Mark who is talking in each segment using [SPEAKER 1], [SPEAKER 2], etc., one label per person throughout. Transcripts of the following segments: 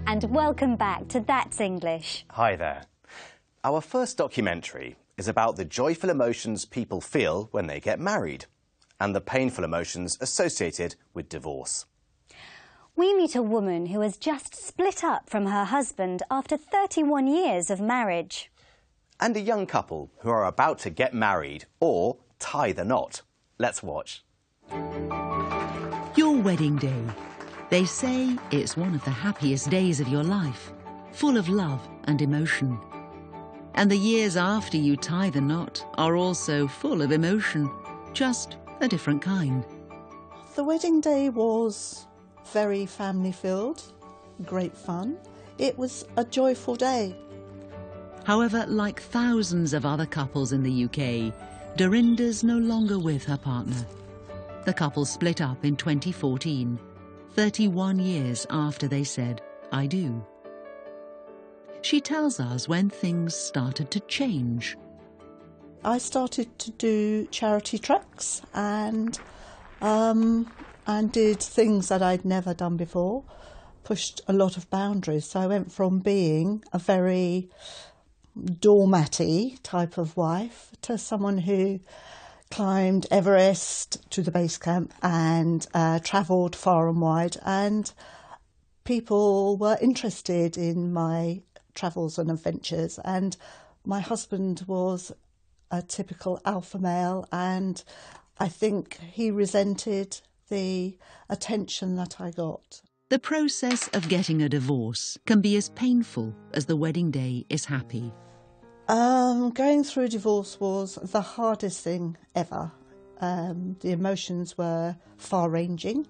[SPEAKER 1] and welcome back to That's English.
[SPEAKER 2] Hi there. Our first documentary is about the joyful emotions people feel when they get married and the painful emotions associated with divorce.
[SPEAKER 1] We meet a woman who has just split up from her husband after 31 years of marriage.
[SPEAKER 2] And a young couple who are about to get married or tie the knot. Let's watch.
[SPEAKER 3] Your wedding day. They say it's one of the happiest days of your life, full of love and emotion. And the years after you tie the knot are also full of emotion, just a different kind.
[SPEAKER 4] The wedding day was very family-filled, great fun. It was a joyful day.
[SPEAKER 3] However, like thousands of other couples in the UK, Dorinda's no longer with her partner. The couple split up in 2014, 31 years after they said, "I do." She tells us when things started to change.
[SPEAKER 4] I started to do charity treks and did things that I'd never done before, pushed a lot of boundaries. So I went from being a very doormatty type of wife to someone who climbed Everest to the base camp and travelled far and wide, and people were interested in my travels and adventures. And my husband was a typical alpha male, and I think he resented the attention that I got.
[SPEAKER 3] The process of getting a divorce can be as painful as the wedding day is happy.
[SPEAKER 4] Going through a divorce was the hardest thing ever. The emotions were far-ranging,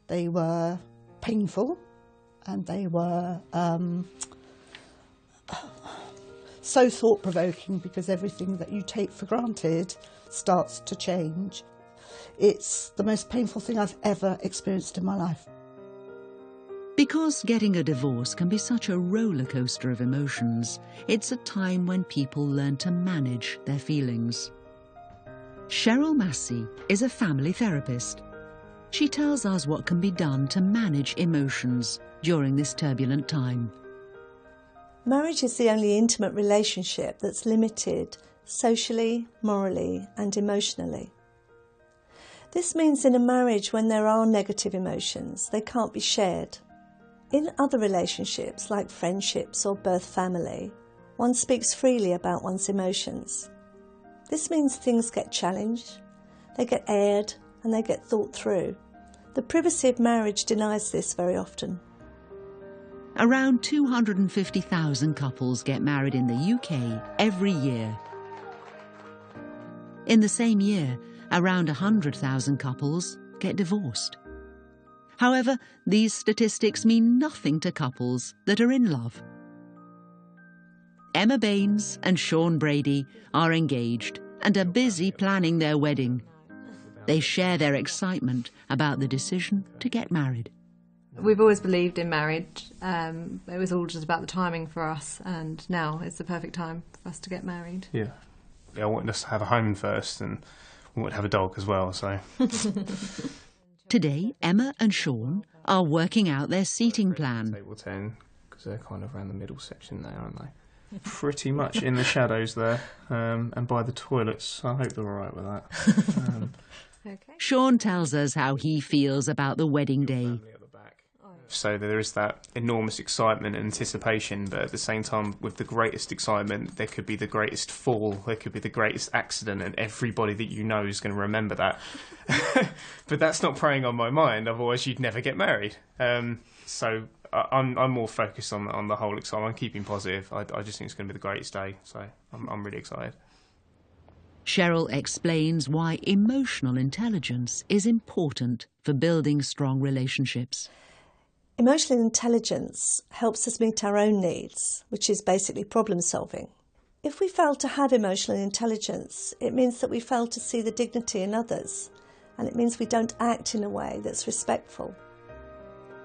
[SPEAKER 4] they were painful, and they were so thought-provoking, because everything that you take for granted starts to change. It's the most painful thing I've ever experienced in my life.
[SPEAKER 3] Because getting a divorce can be such a roller coaster of emotions, it's a time when people learn to manage their feelings. Cheryl Massey is a family therapist. She tells us what can be done to manage emotions during this turbulent time.
[SPEAKER 5] Marriage is the only intimate relationship that's limited socially, morally, and emotionally. This means in a marriage, when there are negative emotions, they can't be shared. In other relationships, like friendships or birth family, one speaks freely about one's emotions. This means things get challenged, they get aired, and they get thought through. The privacy of marriage denies this very often.
[SPEAKER 3] Around 250,000 couples get married in the UK every year. In the same year, around 100,000 couples get divorced. However, these statistics mean nothing to couples that are in love. Emma Baines and Sean Brady are engaged and are busy planning their wedding. They share their excitement about the decision to get married.
[SPEAKER 6] We've always believed in marriage. It was all just about the timing for us, and now it's the perfect time for us to get married.
[SPEAKER 7] Yeah. I wanted us to have a home first, and we wanted to have a dog as well, so...
[SPEAKER 3] Today, Emma and Sean are working out their seating plan.
[SPEAKER 7] Table 10, because they're kind of around the middle section there, aren't they? Pretty much in the shadows there, and by the toilets. I hope they're all right with that.
[SPEAKER 6] Okay.
[SPEAKER 3] Sean tells us how he feels about the wedding day.
[SPEAKER 7] So there is that enormous excitement and anticipation, but at the same time, with the greatest excitement, there could be the greatest fall, there could be the greatest accident, and everybody that you know is going to remember that. But that's not preying on my mind, otherwise you'd never get married. So I'm more focused on the whole excitement. I'm keeping positive. I just think it's going to be the greatest day, so I'm really excited.
[SPEAKER 3] Cheryl explains why emotional intelligence is important for building strong relationships.
[SPEAKER 5] Emotional intelligence helps us meet our own needs, which is basically problem solving. If we fail to have emotional intelligence, it means that we fail to see the dignity in others, and it means we don't act in a way that's respectful.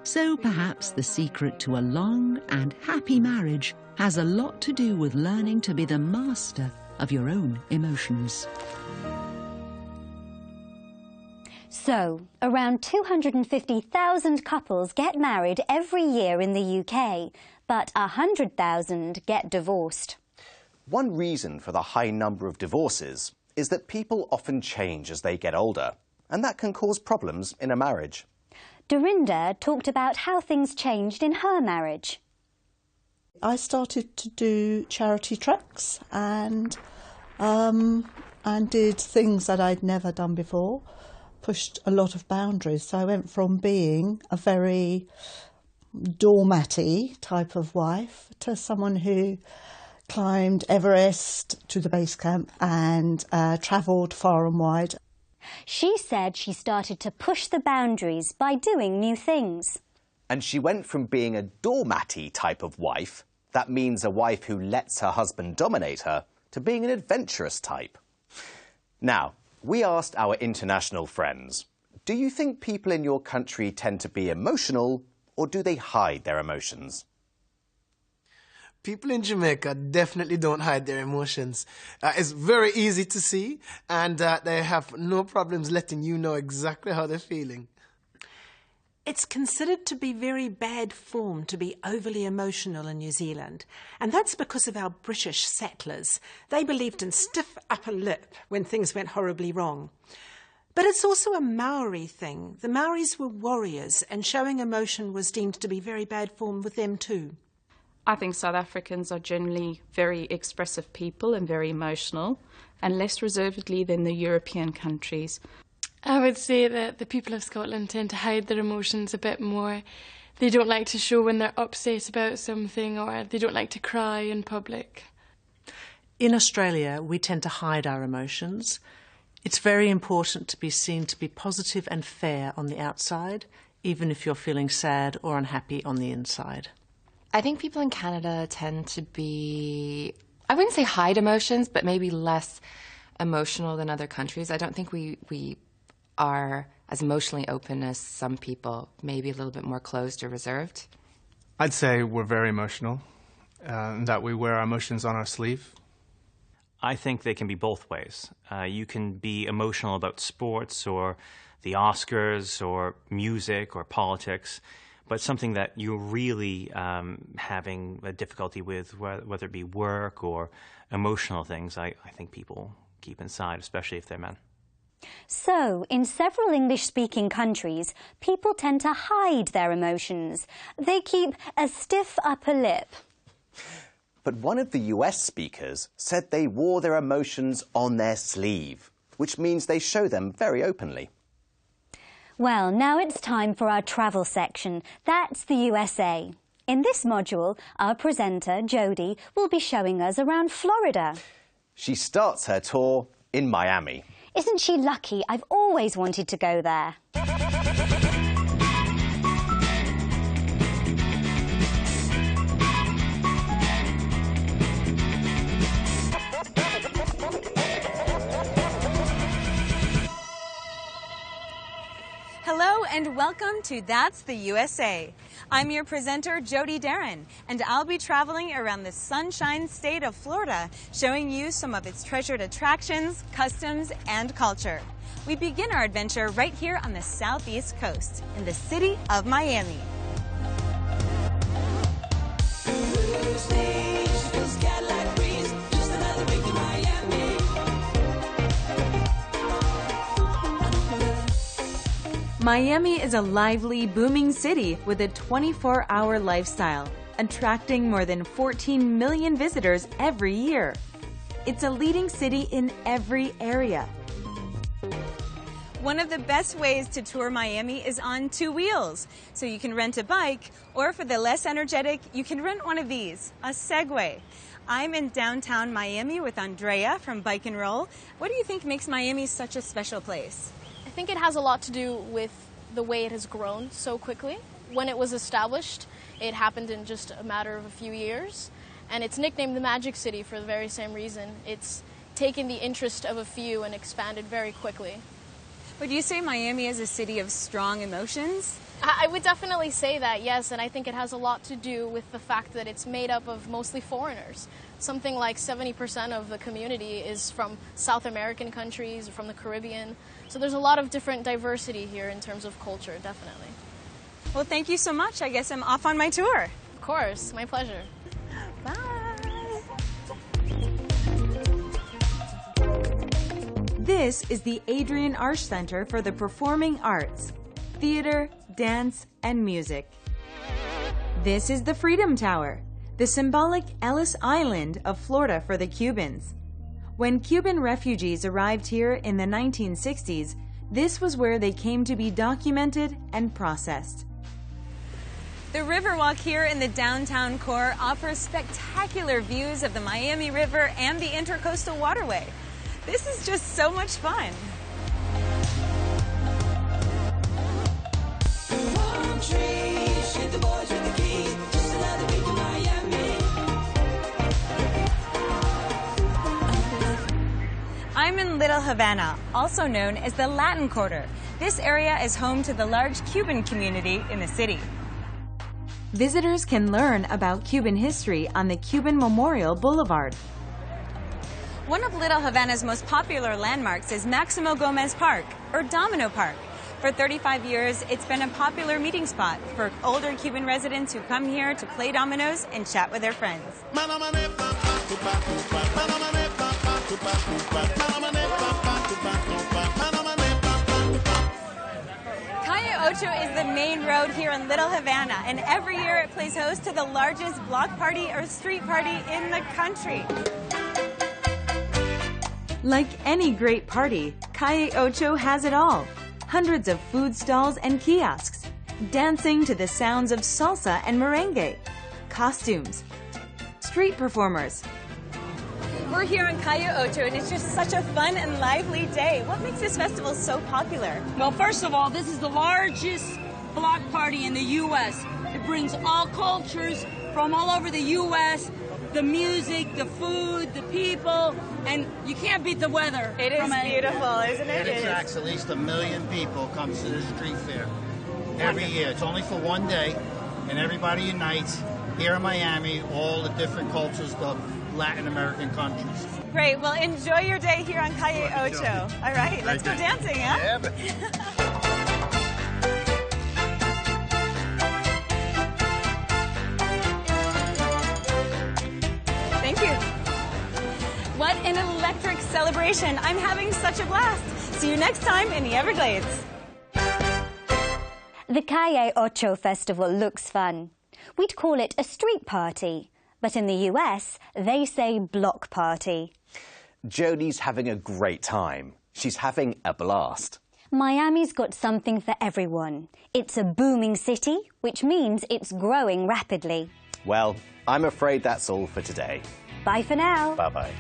[SPEAKER 3] So perhaps the secret to a long and happy marriage has a lot to do with learning to be the master of your own emotions.
[SPEAKER 1] So, around 250,000 couples get married every year in the UK, but 100,000 get divorced.
[SPEAKER 2] One reason for the high number of divorces is that people often change as they get older, and that can cause problems in a marriage.
[SPEAKER 1] Dorinda talked about how things changed in her marriage.
[SPEAKER 4] I started to do charity treks and did things that I'd never done before, pushed a lot of boundaries. So I went from being a very doormatty type of wife to someone who climbed Everest to the base camp and travelled far and wide.
[SPEAKER 1] She said she started to push the boundaries by doing new things.
[SPEAKER 2] And she went from being a doormatty type of wife, that means a wife who lets her husband dominate her, to being an adventurous type. Now, we asked our international friends, do you think people in your country tend to be emotional, or do they hide their emotions?
[SPEAKER 8] People in Jamaica definitely don't hide their emotions. It's very easy to see, and they have no problems letting you know exactly how they're feeling.
[SPEAKER 9] It's considered to be very bad form to be overly emotional in New Zealand, and that's because of our British settlers. They believed in stiff upper lip when things went horribly wrong. But it's also a Maori thing. The Maoris were warriors, and showing emotion was deemed to be very bad form with them too.
[SPEAKER 10] I think South Africans are generally very expressive people and very emotional, and less reservedly than the European countries.
[SPEAKER 11] I would say that the people of Scotland tend to hide their emotions a bit more. They don't like to show when they're upset about something, or they don't like to cry in public.
[SPEAKER 12] In Australia, we tend to hide our emotions. It's very important to be seen to be positive and fair on the outside, even if you're feeling sad or unhappy on the inside.
[SPEAKER 13] I think people in Canada tend to be, I wouldn't say hide emotions, but maybe less emotional than other countries. I don't think we are as emotionally open as some people, maybe a little bit more closed or reserved.
[SPEAKER 7] I'd say we're very emotional, that we wear our emotions on our sleeve.
[SPEAKER 14] I think they can be both ways. You can be emotional about sports or the Oscars or music or politics, but something that you're really having a difficulty with, whether it be work or emotional things, I think people keep inside, especially if they're men.
[SPEAKER 1] So, in several English-speaking countries, people tend to hide their emotions. They keep a stiff upper lip.
[SPEAKER 2] But one of the US speakers said they wore their emotions on their sleeve, which means they show them very openly.
[SPEAKER 1] Well, now it's time for our travel section. That's the USA. In this module, our presenter, Jodie, will be showing us around Florida.
[SPEAKER 2] She starts her tour in Miami.
[SPEAKER 1] Isn't she lucky? I've always wanted to go there.
[SPEAKER 15] Hello and welcome to That's the USA. I'm your presenter, Jodie Darren, and I'll be traveling around the sunshine state of Florida, showing you some of its treasured attractions, customs, and culture. We begin our adventure right here on the southeast coast, in the city of Miami. Miami is a lively, booming city with a 24-hour lifestyle, attracting more than 14 million visitors every year. It's a leading city in every area. One of the best ways to tour Miami is on two wheels. So you can rent a bike, or for the less energetic, you can rent one of these, a Segway. I'm in downtown Miami with Andrea from Bike and Roll. What do you think makes Miami such a special place?
[SPEAKER 16] I think it has a lot to do with the way it has grown so quickly. When it was established, it happened in just a matter of a few years, and it's nicknamed the Magic City for the very same reason. It's taken the interest of a few and expanded very quickly.
[SPEAKER 15] Would you say Miami is a city of strong emotions?
[SPEAKER 16] I would definitely say that, yes, and I think it has a lot to do with the fact that it's made up of mostly foreigners. Something like 70% of the community is from South American countries, from the Caribbean. So there's a lot of different diversity here in terms of culture, definitely.
[SPEAKER 15] Well, thank you so much. I guess I'm off on my tour.
[SPEAKER 16] Of course, my pleasure.
[SPEAKER 15] Bye. This is the Adrian Arsh Center for the Performing Arts, Theater, Dance, and Music. This is the Freedom Tower, the symbolic Ellis Island of Florida for the Cubans. When Cuban refugees arrived here in the 1960s, this was where they came to be documented and processed. The Riverwalk here in the downtown core offers spectacular views of the Miami River and the Intercoastal Waterway. This is just so much fun. I'm in Little Havana, also known as the Latin Quarter. This area is home to the large Cuban community in the city. Visitors can learn about Cuban history on the Cuban Memorial Boulevard. One of Little Havana's most popular landmarks is Maximo Gomez Park, or Domino Park. For 35 years, it's been a popular meeting spot for older Cuban residents who come here to play dominoes and chat with their friends. Calle Ocho is the main road here in Little Havana, and every year it plays host to the largest block party or street party in the country. Like any great party, Calle Ocho has it all. Hundreds of food stalls and kiosks, dancing to the sounds of salsa and merengue, costumes, street performers. We're here on Calle Ocho, and it's just such a fun and lively day. What makes this festival so popular?
[SPEAKER 17] Well, first of all, this is the largest block party in the U.S. It brings all cultures from all over the U.S., the music, the food, the people, and you can't beat the weather.
[SPEAKER 15] It is beautiful, isn't it?
[SPEAKER 18] It attracts at least 1 million people comes to the street fair every year. It's only for one day, and everybody unites here in Miami, all the different cultures of Latin American countries.
[SPEAKER 15] Great. Well, enjoy your day here on Calle Ocho. All right, let's go dancing, huh?
[SPEAKER 18] Yeah, but
[SPEAKER 15] Thank you. What an electric celebration. I'm having such a blast. See you next time in the Everglades.
[SPEAKER 1] The Calle Ocho Festival looks fun. We'd call it a street party, but in the US, they say block party.
[SPEAKER 2] Jodie's having a great time. She's having a blast.
[SPEAKER 1] Miami's got something for everyone. It's a booming city, which means it's growing rapidly.
[SPEAKER 2] Well, I'm afraid that's all for today.
[SPEAKER 1] Bye for now.
[SPEAKER 2] Bye-bye.